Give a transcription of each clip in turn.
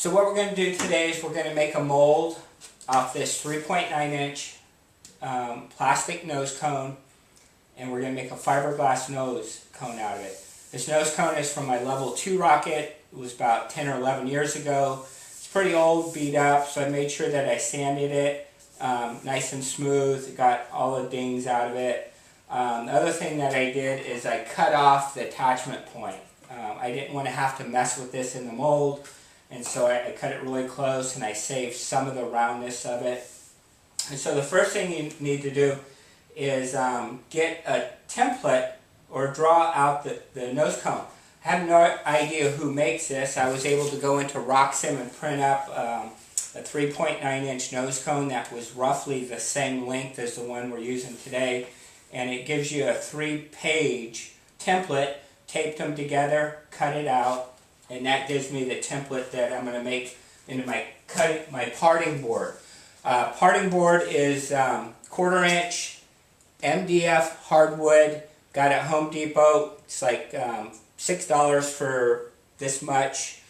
So what we're going to do today is we're going to make a mold off this 3.9-inch plastic nose cone, and we're going to make a fiberglass nose cone out of it. This nose cone is from my level 2 rocket. It was about 10 or 11 years ago. It's pretty old, beat up, so I made sure that I sanded it nice and smooth. It got all the dings out of it. The other thing that I did is I cut off the attachment point. I didn't want to have to mess with this in the mold, and so I cut it really close and I saved some of the roundness of it. And so the first thing you need to do is get a template or draw out the nose cone. I have no idea who makes this. I was able to go into Roxim and print up a 3.9-inch nose cone that was roughly the same length as the one we're using today, and it gives you a 3-page template. Tape them together, cut it out, and that gives me the template that I'm going to make into my parting board. Parting board is 1/4 inch MDF hardwood. Got it at Home Depot. It's like $6 for this much.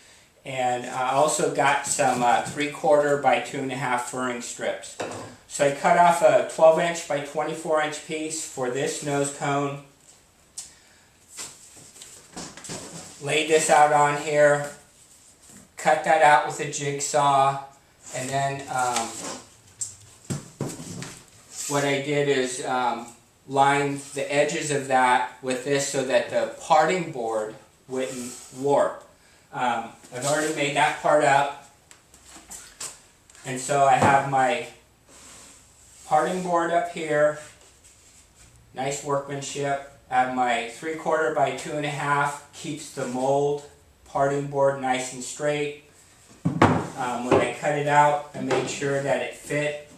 And I also got some 3/4 by 2.5 furring strips. So I cut off a 12-inch by 24-inch piece for this nose cone. Laid this out on here, cut that out with a jigsaw, and then what I did is line the edges of that with this so that the parting board wouldn't warp. I've already made that part up, and so I have my parting board up here, nice workmanship. I have my 3/4 by 2.5, keeps the mold parting board nice and straight. When I cut it out, I made sure that it fit,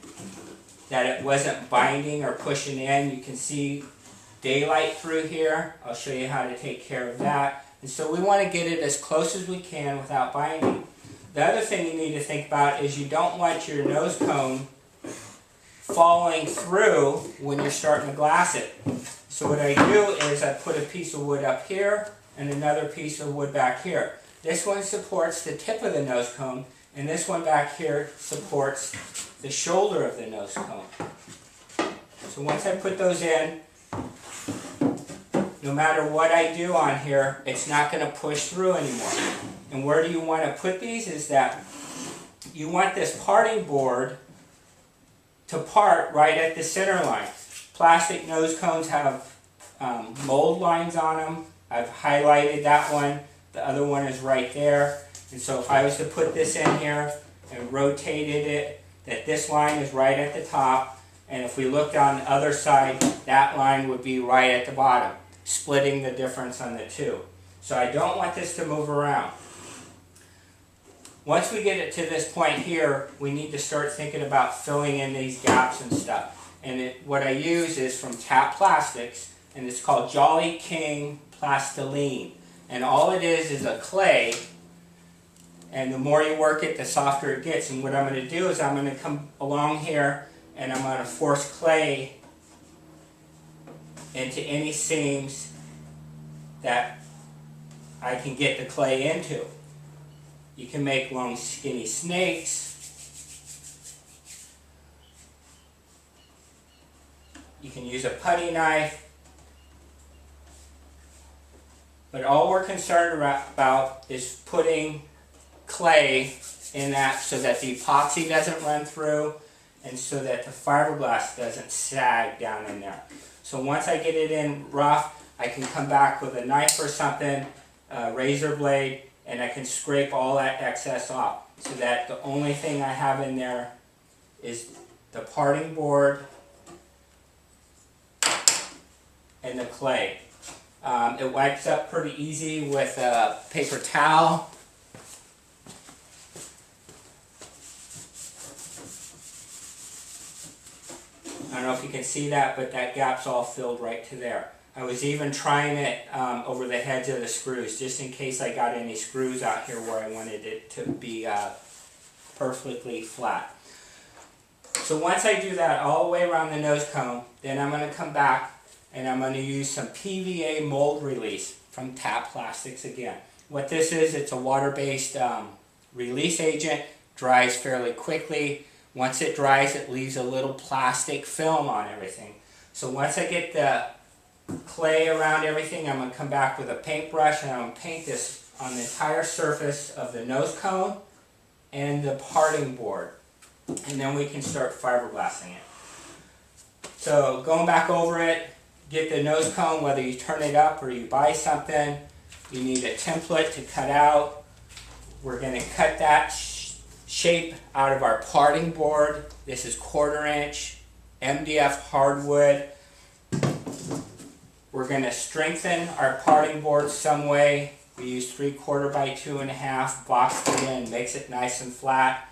that it wasn't binding or pushing in. You can see daylight through here. I'll show you how to take care of that. And so we want to get it as close as we can without binding. The other thing you need to think about is you don't want your nose cone falling through when you're starting to glass it. So what I do is I put a piece of wood up here and another piece of wood back here. This one supports the tip of the nose cone, and this one back here supports the shoulder of the nose cone. So once I put those in, no matter what I do on here, it's not going to push through anymore. And where do you want to put these is that you want this parting board to part right at the center line. Plastic nose cones have mold lines on them. I've highlighted that one. The other one is right there. And so if I was to put this in here and rotated it, that this line is right at the top. And if we looked on the other side, that line would be right at the bottom, splitting the difference on the two. So I don't want this to move around. Once we get it to this point here, we need to start thinking about filling in these gaps and stuff. And what I use is from Tap Plastics, and it's called Jolly King Plastiline. And all it is a clay, and the more you work it, the softer it gets. And what I'm going to do is I'm going to come along here, and I'm going to force clay into any seams that I can get the clay into. You can make long skinny snakes. You can use a putty knife. But all we're concerned about is putting clay in that so that the epoxy doesn't run through and so that the fiberglass doesn't sag down in there. So once I get it in rough, I can come back with a knife or something, a razor blade, and I can scrape all that excess off so that the only thing I have in there is the parting board and the clay. It wipes up pretty easy with a paper towel. I don't know if you can see that, but that gap's all filled right to there. I was even trying it over the heads of the screws, just in case I got any screws out here where I wanted it to be perfectly flat. So once I do that all the way around the nose cone, then I'm going to come back and I'm going to use some PVA mold release from Tap Plastics again. What this is, it's a water-based release agent, dries fairly quickly. Once it dries, it leaves a little plastic film on everything. So once I get the clay around everything, I'm going to come back with a paintbrush and I'm going to paint this on the entire surface of the nose cone and the parting board. And then we can start fiberglassing it. So going back over it, get the nose cone, whether you turn it up or you buy something, you need a template to cut out. We're going to cut that shape out of our parting board. This is 1/4 inch MDF hardwood. We're going to strengthen our parting board some way. We use 3/4 by 2.5, boxed it in, makes it nice and flat.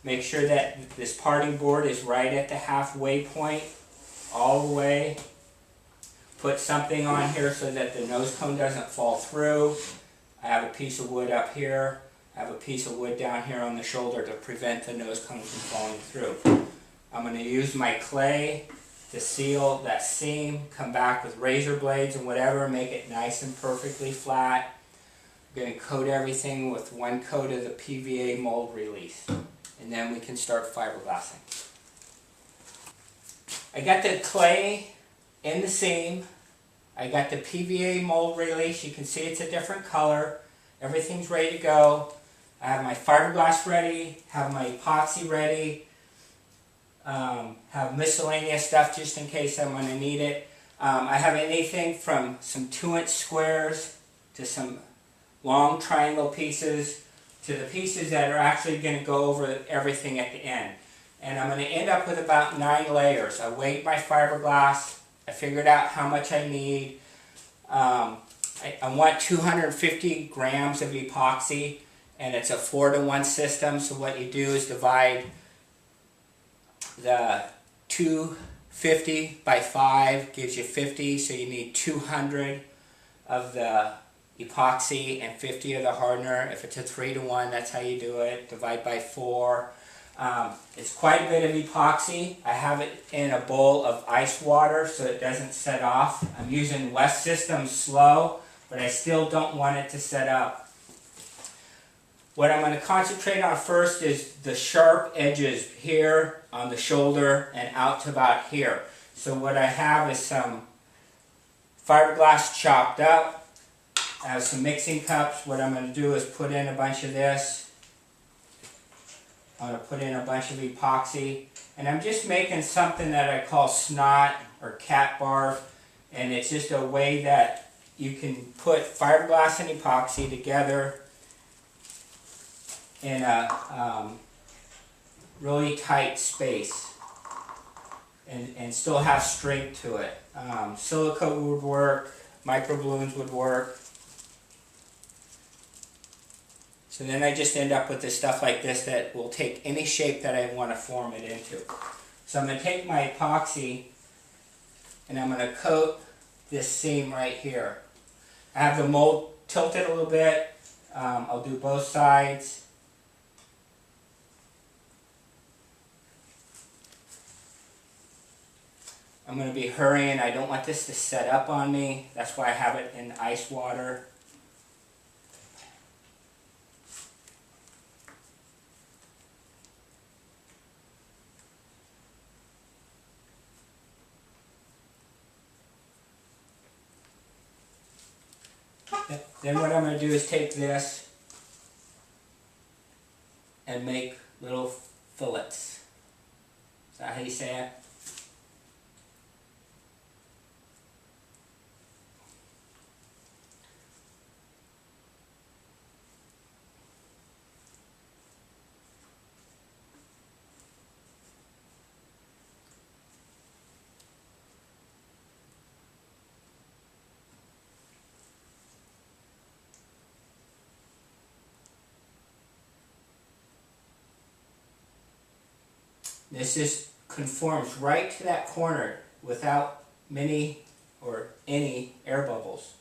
Make sure that this parting board is right at the halfway point, all the way. Put something on here so that the nose cone doesn't fall through. I have a piece of wood up here. I have a piece of wood down here on the shoulder to prevent the nose cone from falling through. I'm going to use my clay to seal that seam, come back with razor blades and whatever, make it nice and perfectly flat. I'm going to coat everything with 1 coat of the PVA mold release. And then we can start fiberglassing. I got the clay in the seam. I got the PVA mold release. You can see it's a different color. Everything's ready to go. I have my fiberglass ready, have my epoxy ready, have miscellaneous stuff just in case I'm going to need it. I have anything from some 2-inch squares to some long triangle pieces to the pieces that are actually going to go over everything at the end. And I'm going to end up with about 9 layers. I weighed my fiberglass. I figured out how much I need. I want 250 grams of epoxy, and it's a 4-to-1 system. So what you do is divide the 250 by 5, gives you 50, so you need 200 of the epoxy and 50 of the hardener. If it's a 3-to-1, that's how you do it. Divide by 4. It's quite a bit of epoxy. I have it in a bowl of ice water so it doesn't set off. I'm using West System Slow, but I still don't want it to set up. What I'm going to concentrate on first is the sharp edges here on the shoulder and out to about here. So what I have is some fiberglass chopped up. I have some mixing cups. What I'm going to do is put in a bunch of this. I'm going to put in a bunch of epoxy. And I'm just making something that I call snot or cat barf. And it's just a way that you can put fiberglass and epoxy together in a really tight space and still have strength to it. Silica would work, microballoons would work. So then I just end up with this stuff like this that will take any shape that I want to form it into. So I'm going to take my epoxy and I'm going to coat this seam right here. I have the mold tilted a little bit. I'll do both sides. I'm going to be hurrying. I don't want this to set up on me. That's why I have it in ice water. Then what I'm going to do is take this and make little fillets. Is that how you say it? This just conforms right to that corner without many or any air bubbles.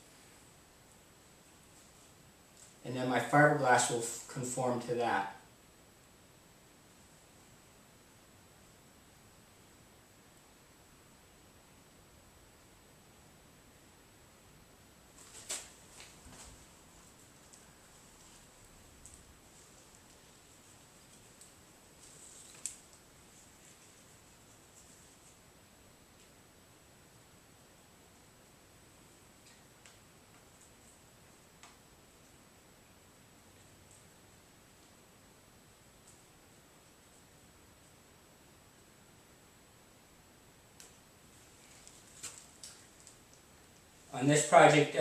And then my fiberglass will conform to that. On this project,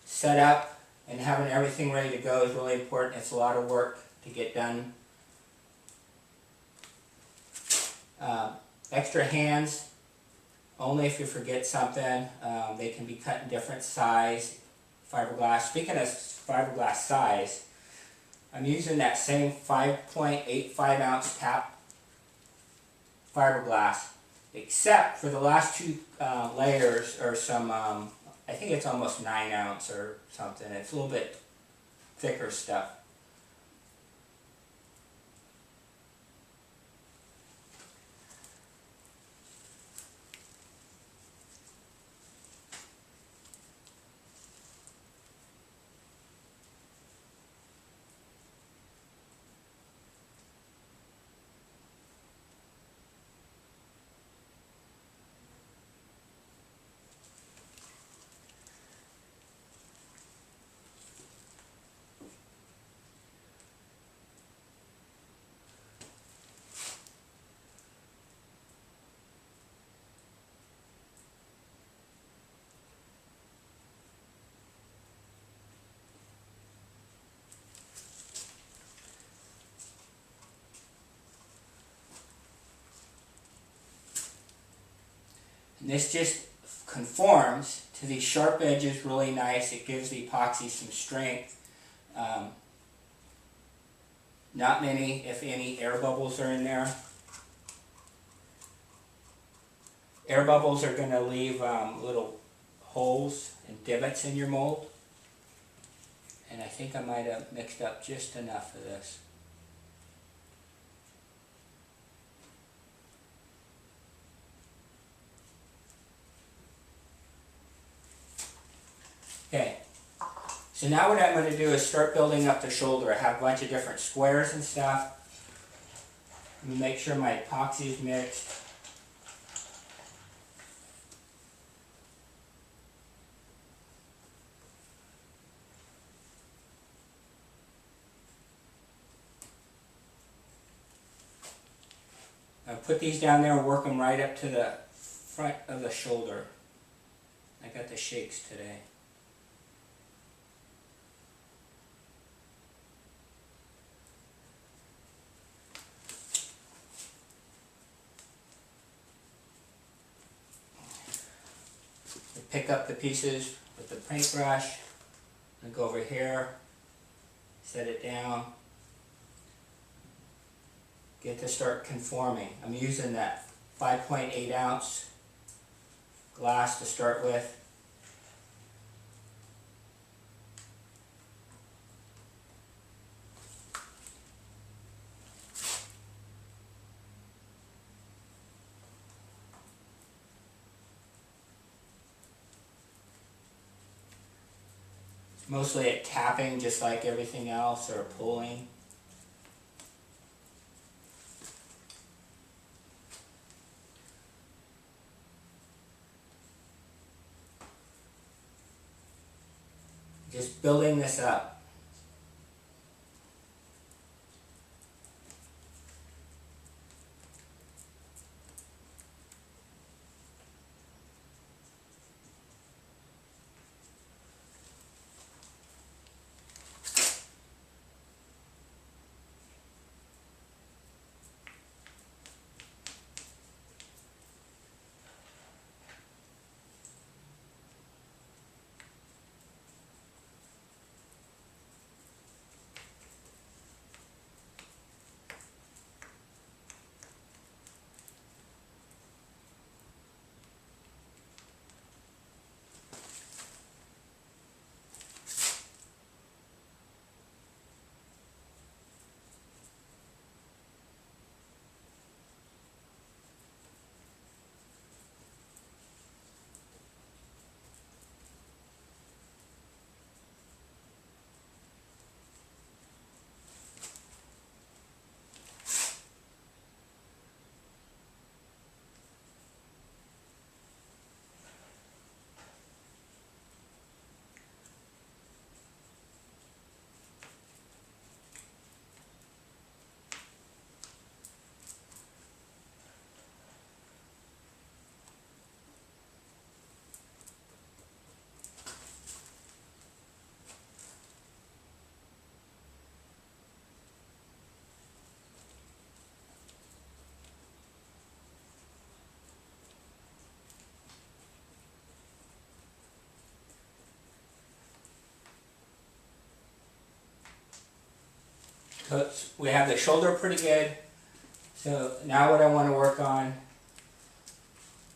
setup and having everything ready to go is really important. It's a lot of work to get done. Extra hands, only if you forget something. They can be cut in different size. Fiberglass. Speaking of fiberglass size, I'm using that same 5.85 ounce tap fiberglass, except for the last two layers are some, I think it's almost 9 ounce or something. It's a little bit thicker stuff. And this just conforms to these sharp edges really nice. It gives the epoxy some strength. Not many, if any, air bubbles are in there. Air bubbles are going to leave little holes and divots in your mold. And I think I might have mixed up just enough of this. Okay, so now what I'm going to do is start building up the shoulder. I have a bunch of different squares and stuff. Let me make sure my epoxy is mixed. I'll put these down there and work them right up to the front of the shoulder. I got the shakes today. Pick up the pieces with the paintbrush and go over here, set it down, get to start conforming. I'm using that 5.8 ounce glass to start with. Mostly at tapping, just like everything else, or pulling. Just building this up. So we have the shoulder pretty good. So now what I want to work on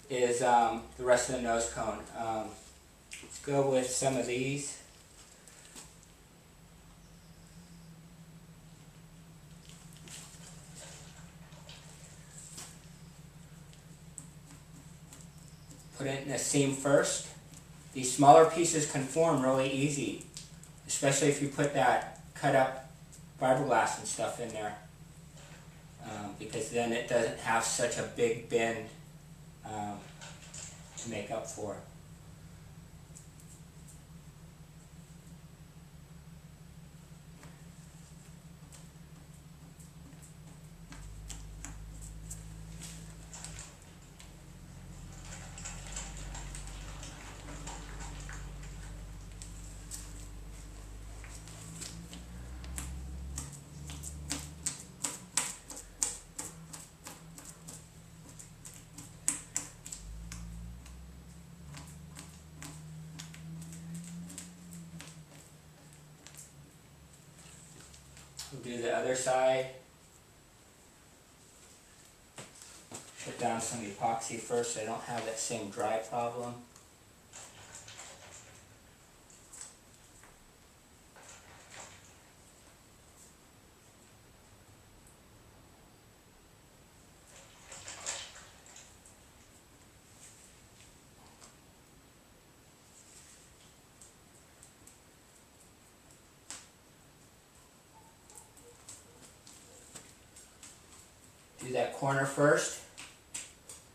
is the rest of the nose cone. Let's go with some of these. Put it in the seam first. These smaller pieces can form really easy, especially if you put that cut up fiberglass and stuff in there, because then it doesn't have such a big bend to make up for. We'll do the other side. Put down some epoxy first so I don't have that same dry problem. Do that corner first.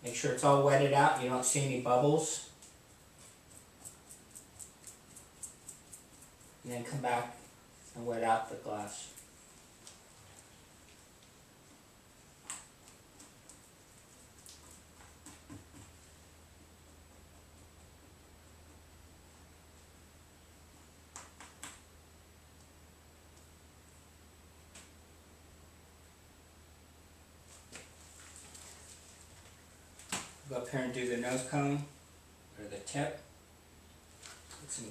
Make sure it's all wetted out, you don't see any bubbles. And then come back and wet out the glass. Go up here and do the nose cone, or the tip. Put some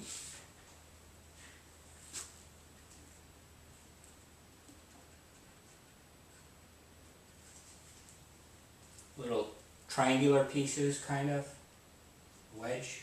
little triangular pieces, kind of, wedge.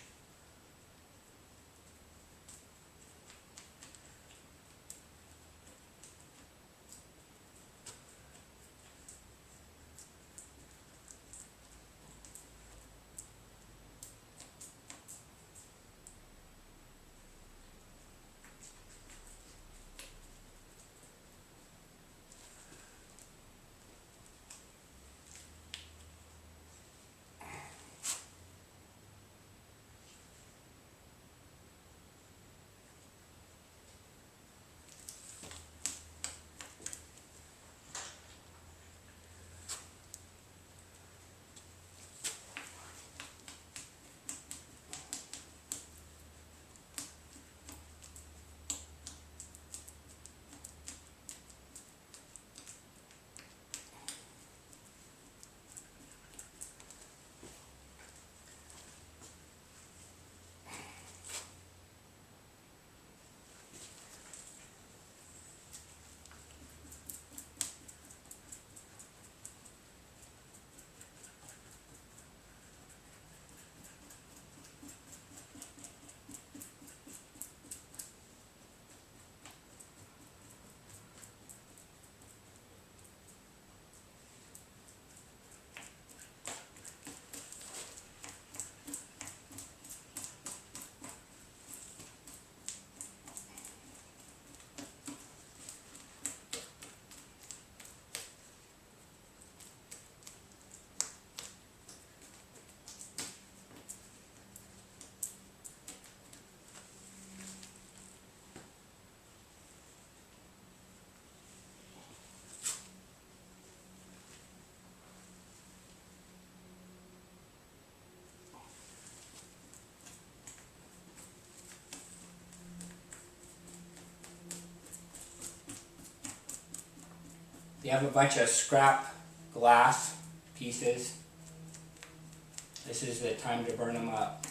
You have a bunch of scrap glass pieces. This is the time to burn them up.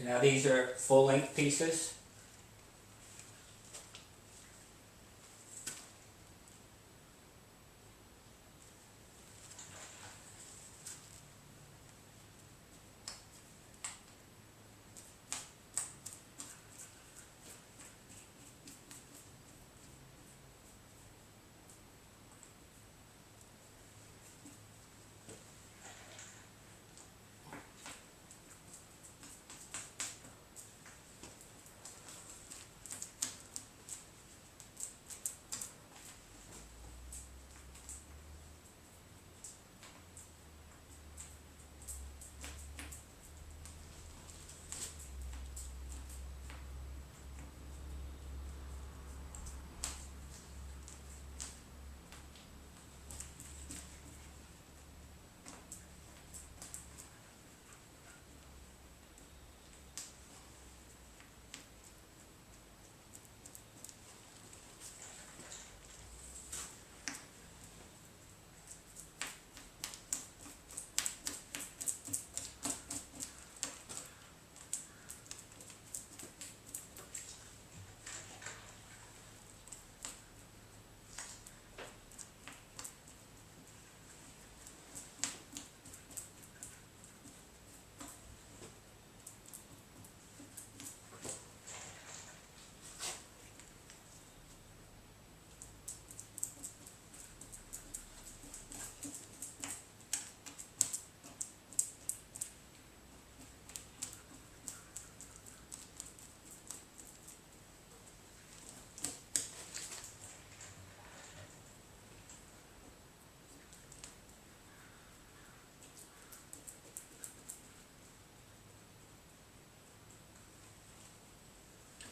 Now these are full length pieces.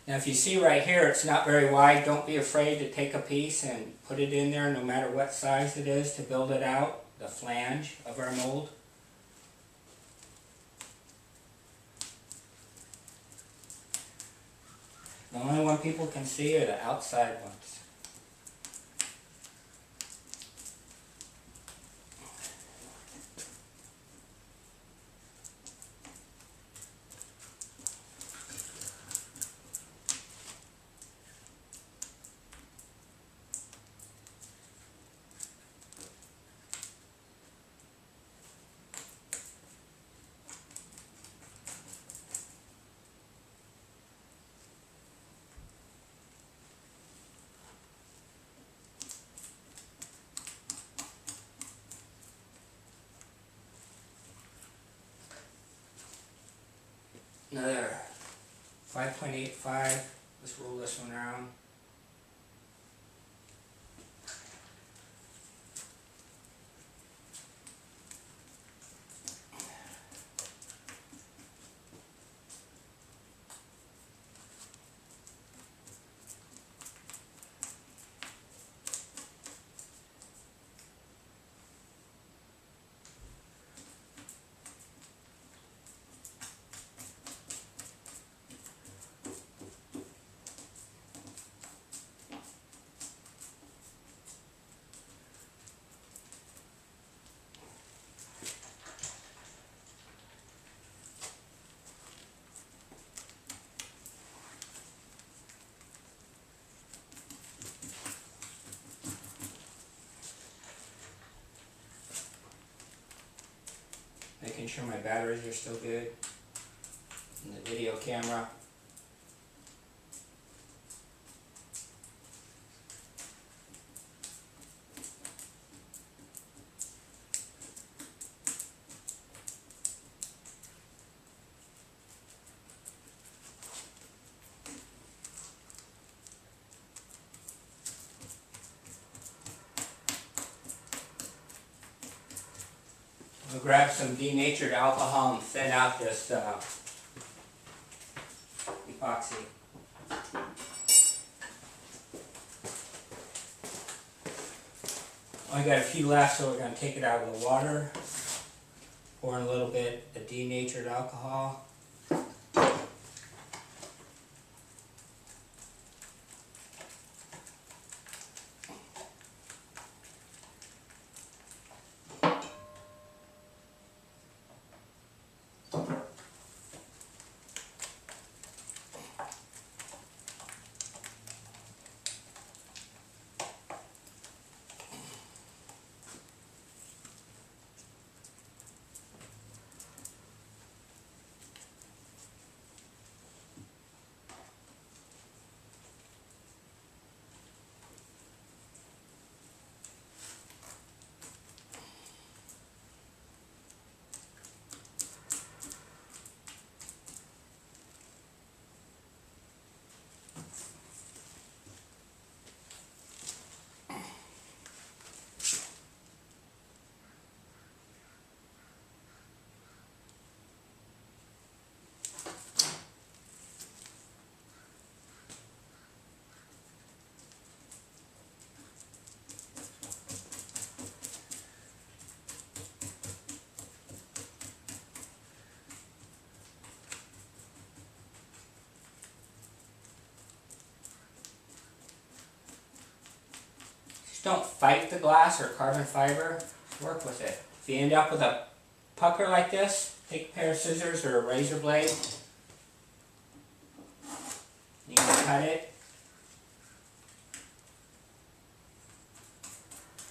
Now if you see right here, it's not very wide. Don't be afraid to take a piece and put it in there no matter what size it is to build it out, the flange of our mold. The only one people can see are the outside ones. Another 5.85. Let's roll this one around. Making sure my batteries are still good in the video camera. I'll grab some denatured alcohol and thin out this epoxy. Only got a few left, so we're going to take it out of the water. Pour in a little bit of denatured alcohol. Just don't fight the glass or carbon fiber, work with it. If you end up with a pucker like this, take a pair of scissors or a razor blade. You can cut it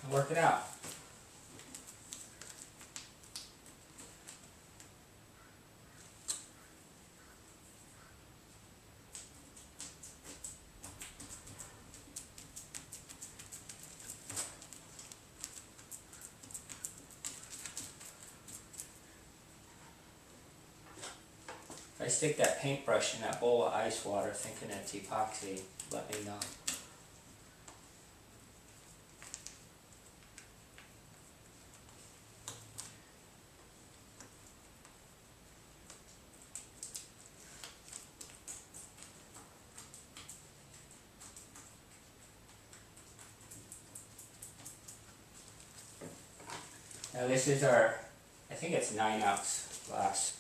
and work it out. If I stick that paintbrush in that bowl of ice water thinking it's epoxy, let me know. Now this is our, I think it's 9-ounce glass.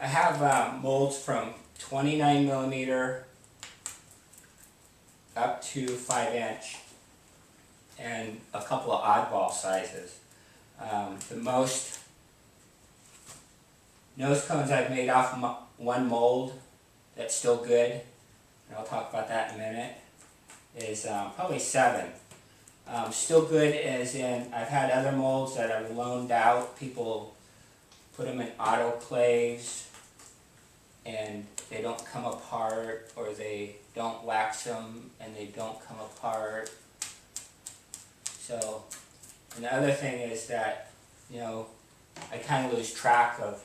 I have molds from 29 millimeter up to 5-inch and a couple of oddball sizes. The most nose cones I've made off one mold that's still good, and I'll talk about that in a minute, is probably 7. Still good as in I've had other molds that I've loaned out. People put them in autoclaves and they don't come apart, or they don't wax them and they don't come apart. So, and the other thing is that, you know, I kind of lose track of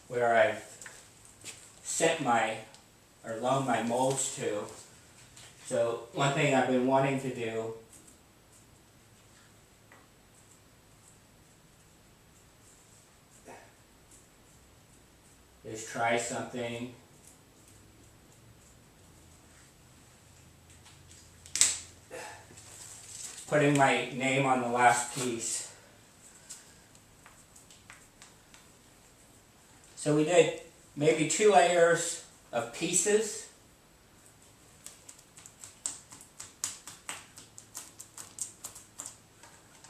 where I've sent my, or loaned my molds to. So one thing I've been wanting to do is try something putting my name on the last piece. So we did maybe 2 layers of pieces.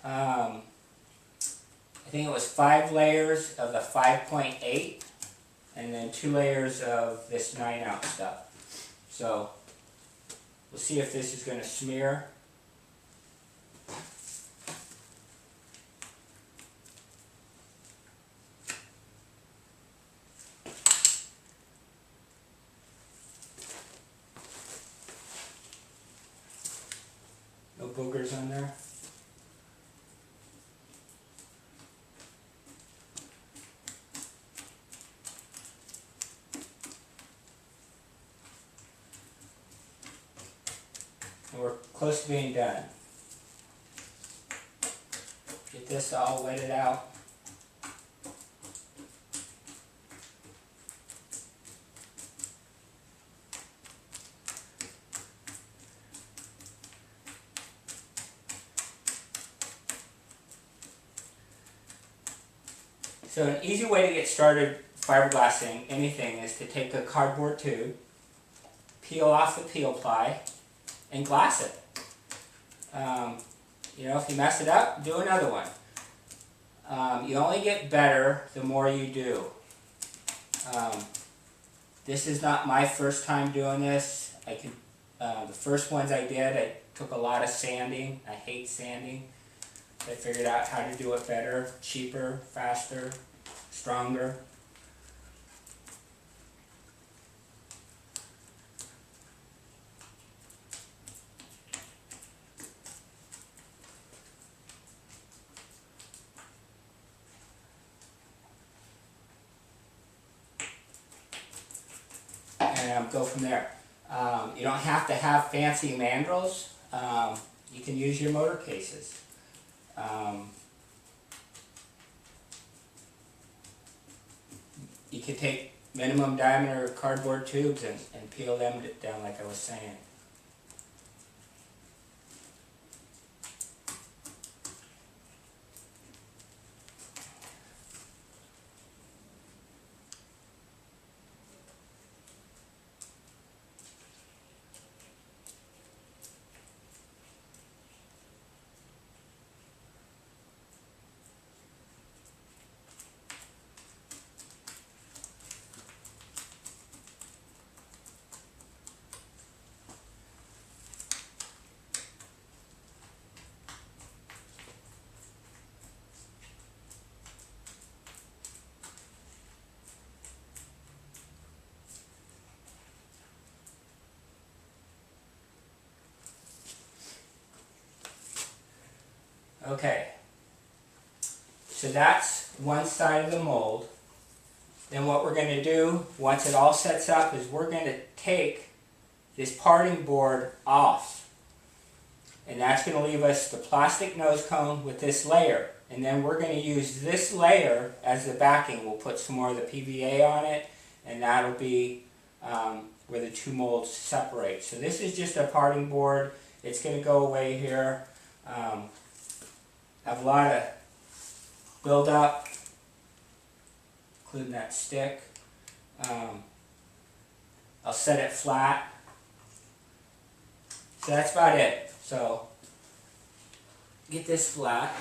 I think it was 5 layers of the 5.8 and then 2 layers of this 9-ounce stuff. So we'll see if this is going to smear. No boogers on there. And we're close to being done. Get this all wetted out. So an easy way to get started fiberglassing anything is to take a cardboard tube, peel off the peel ply, and glass it. You know, if you mess it up, do another one. You only get better the more you do. This is not my first time doing this. The first ones I did, I took a lot of sanding. I hate sanding. I figured out how to do it better, cheaper, faster, stronger. And go from there. You don't have to have fancy mandrels. You can use your motor cases. You can take minimum diameter cardboard tubes and peel them down like I was saying. Okay, so that's one side of the mold. Then what we're going to do, once it all sets up, is we're going to take this parting board off. And that's going to leave us the plastic nose cone with this layer. And then we're going to use this layer as the backing. We'll put some more of the PVA on it, and that'll be where the two molds separate. So this is just a parting board. It's going to go away here. Have a lot of build up, including that stick. I'll set it flat. So that's about it. So get this flat,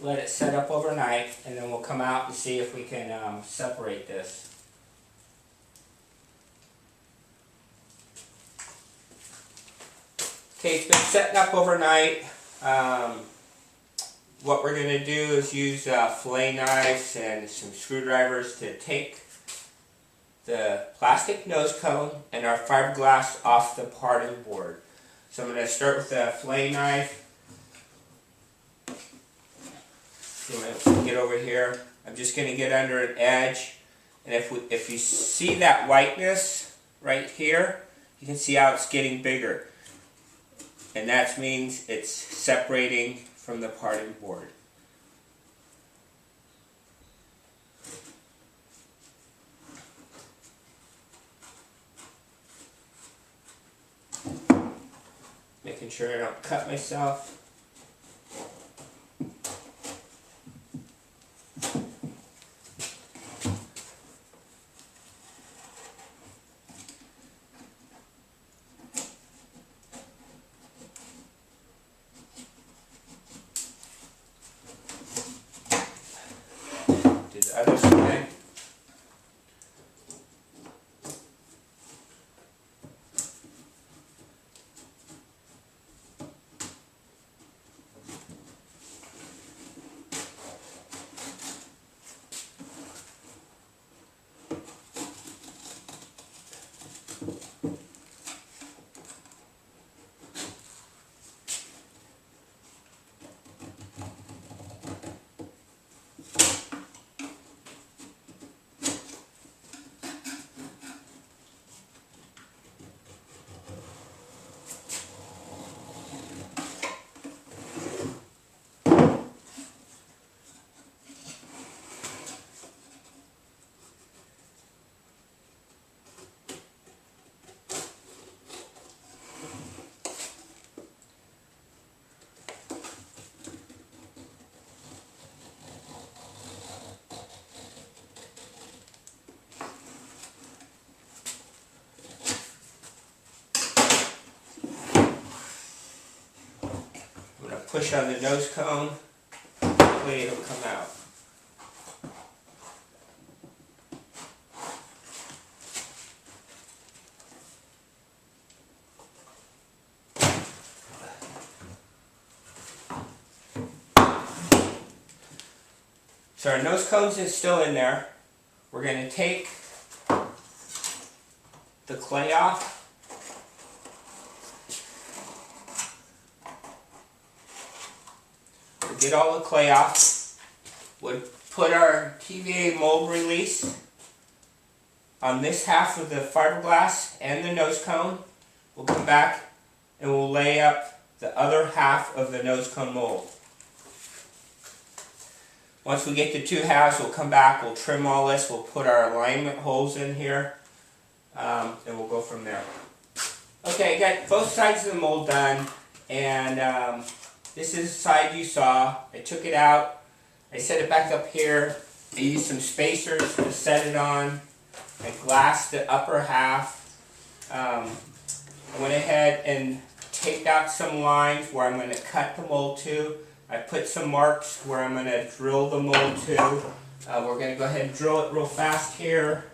let it set up overnight, and then we'll come out and see if we can separate this. Okay, it's been setting up overnight. What we're going to do is use fillet knives and some screwdrivers to take the plastic nose cone and our fiberglass off the parting board. So I'm going to start with the fillet knife. Get over here. I'm just going to get under an edge, and if you see that whiteness right here, you can see how it's getting bigger. And that means it's separating from the parting board. Making sure I don't cut myself. Other side. push on the nose cone, hopefully it'll come out. So our nose cones is still in there. We're going to take the clay off. We'll get all the clay off. We'll put our TVA mold release on this half of the fiberglass and the nose cone. We'll come back and we'll lay up the other half of the nose cone mold. Once we get the two halves, we'll come back, we'll trim all this, we'll put our alignment holes in here, and we'll go from there. Okay, I got both sides of the mold done, and this is the side you saw. I took it out, I set it back up here, I used some spacers to set it on, I glassed the upper half. I went ahead and taped out some lines where I'm going to cut the mold to. I put some marks where I'm going to drill the mold to. We're going to go ahead and drill it real fast here.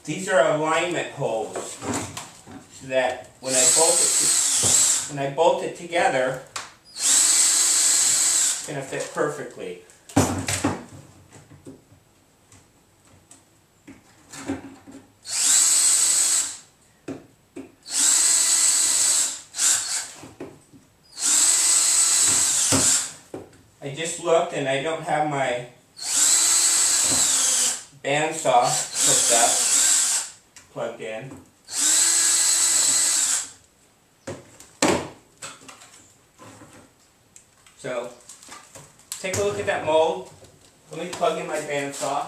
These are alignment holes, so that when I bolt it together, it's going to fit perfectly. I just looked and I don't have my bandsaw hooked up, plugged in. So, take a look at that mold. Let me plug in my bandsaw.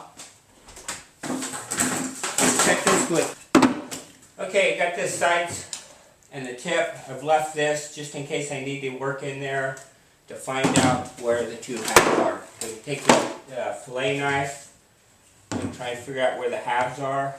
Check this with. Okay, got this side and the tip. I've left this just in case I need to work in there to find out where the two halves are. So you take the fillet knife and try and figure out where the halves are.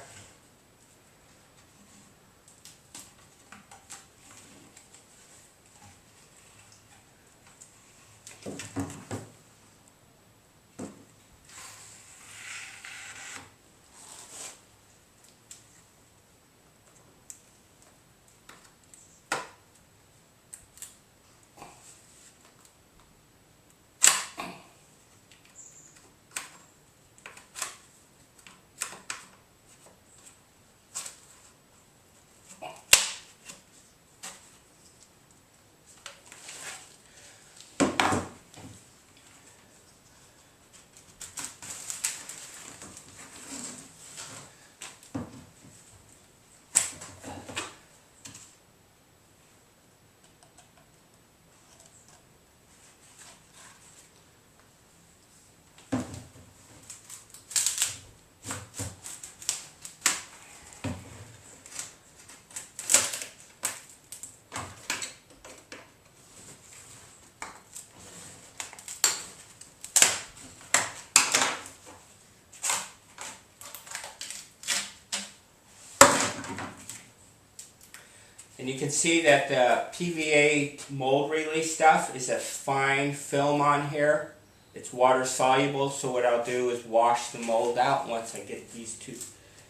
And you can see that the PVA mold release stuff is a fine film on here. It's water soluble, so what I'll do is wash the mold out once I get these two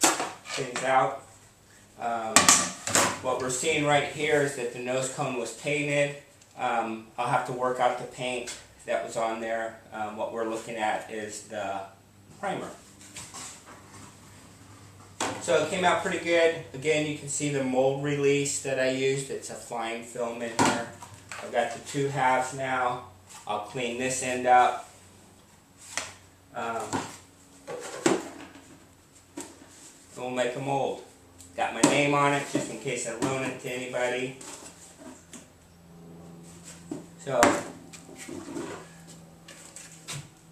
things out. What we're seeing right here is that the nose cone was painted. I'll have to work out the paint that was on there. What we're looking at is the primer. So it came out pretty good. Again, you can see the mold release that I used. It's a fine film in here. I've got the two halves now. I'll clean this end up. We'll make a mold. Got my name on it just in case I loan it to anybody. So,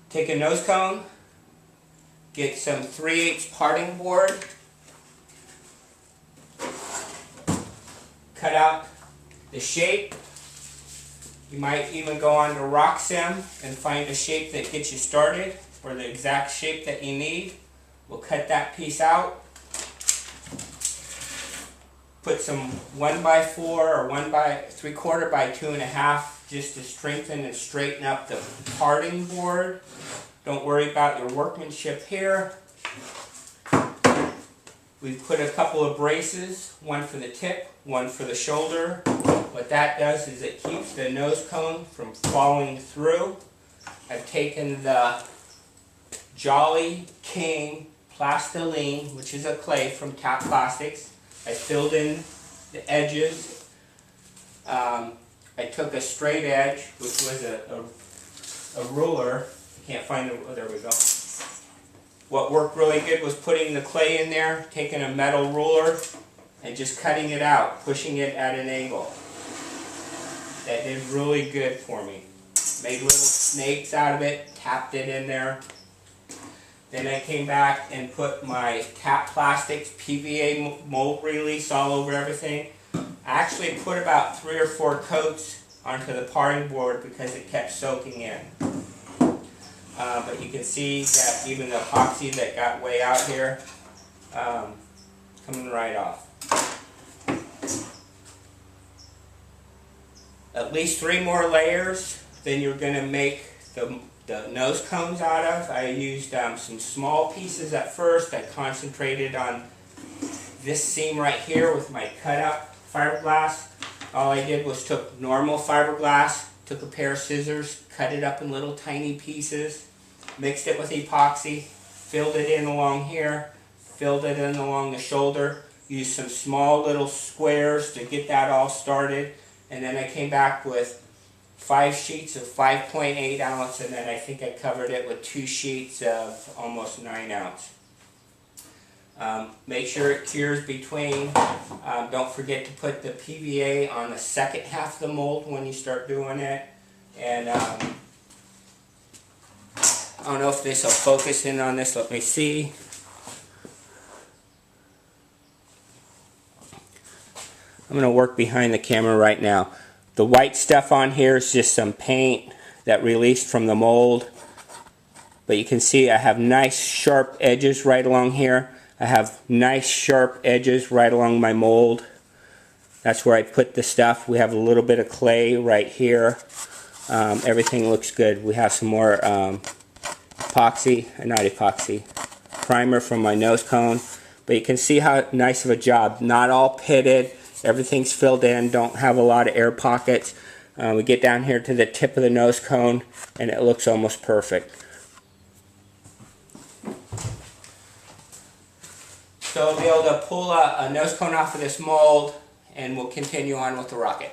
take a nose cone, get some 3/8 parting board, cut out the shape You might even go on to RockSim and find a shape that gets you started, or the exact shape that you need. We'll cut that piece out. Put some 1x4 or 1x3/4 by 2.5 just to strengthen and straighten up the parting board. Don't worry about your workmanship here. We put a couple of braces, one for the tip, one for the shoulder. What that does is it keeps the nose cone from falling through. I've taken the Jolly King Plastiline, which is a clay from Tap Plastics. I filled in the edges. I took a straight edge, which was a ruler. Can't find the, oh, there we go. What worked really good was putting the clay in there, taking a metal ruler, and just cutting it out, pushing it at an angle. That did really good for me. Made little snakes out of it, tapped it in there. Then I came back and put my Tap Plastics PVA mold release all over everything. I actually put about 3 or 4 coats onto the parting board because it kept soaking in. But you can see that even the epoxy that got way out here, coming right off. At least 3 more layers, then you're going to make the nose cones out of. I used some small pieces at first. I concentrated on this seam right here with my cutout fiberglass. All I did was took normal fiberglass, took a pair of scissors, cut it up in little tiny pieces, mixed it with epoxy, filled it in along here, filled it in along the shoulder, used some small little squares to get that all started, and then I came back with 5 sheets of 5.8 ounce, and then I think I covered it with 2 sheets of almost 9 ounce. Make sure it cures between. Don't forget to put the PVA on the second half of the mold when you start doing it. And I don't know if this will focus in on this. Let me see. I'm going to work behind the camera right now. The white stuff on here is just some paint that released from the mold. But you can see I have nice sharp edges right along here. I have nice sharp edges right along my mold. That's where I put the stuff. We have a little bit of clay right here. Everything looks good. We have some more primer from my nose cone. But you can see how nice of a job. Not all pitted. Everything's filled in. Don't have a lot of air pockets. We get down here to the tip of the nose cone and it looks almost perfect. So I'll be able to pull a nose cone off of this mold and we'll continue on with the rocket.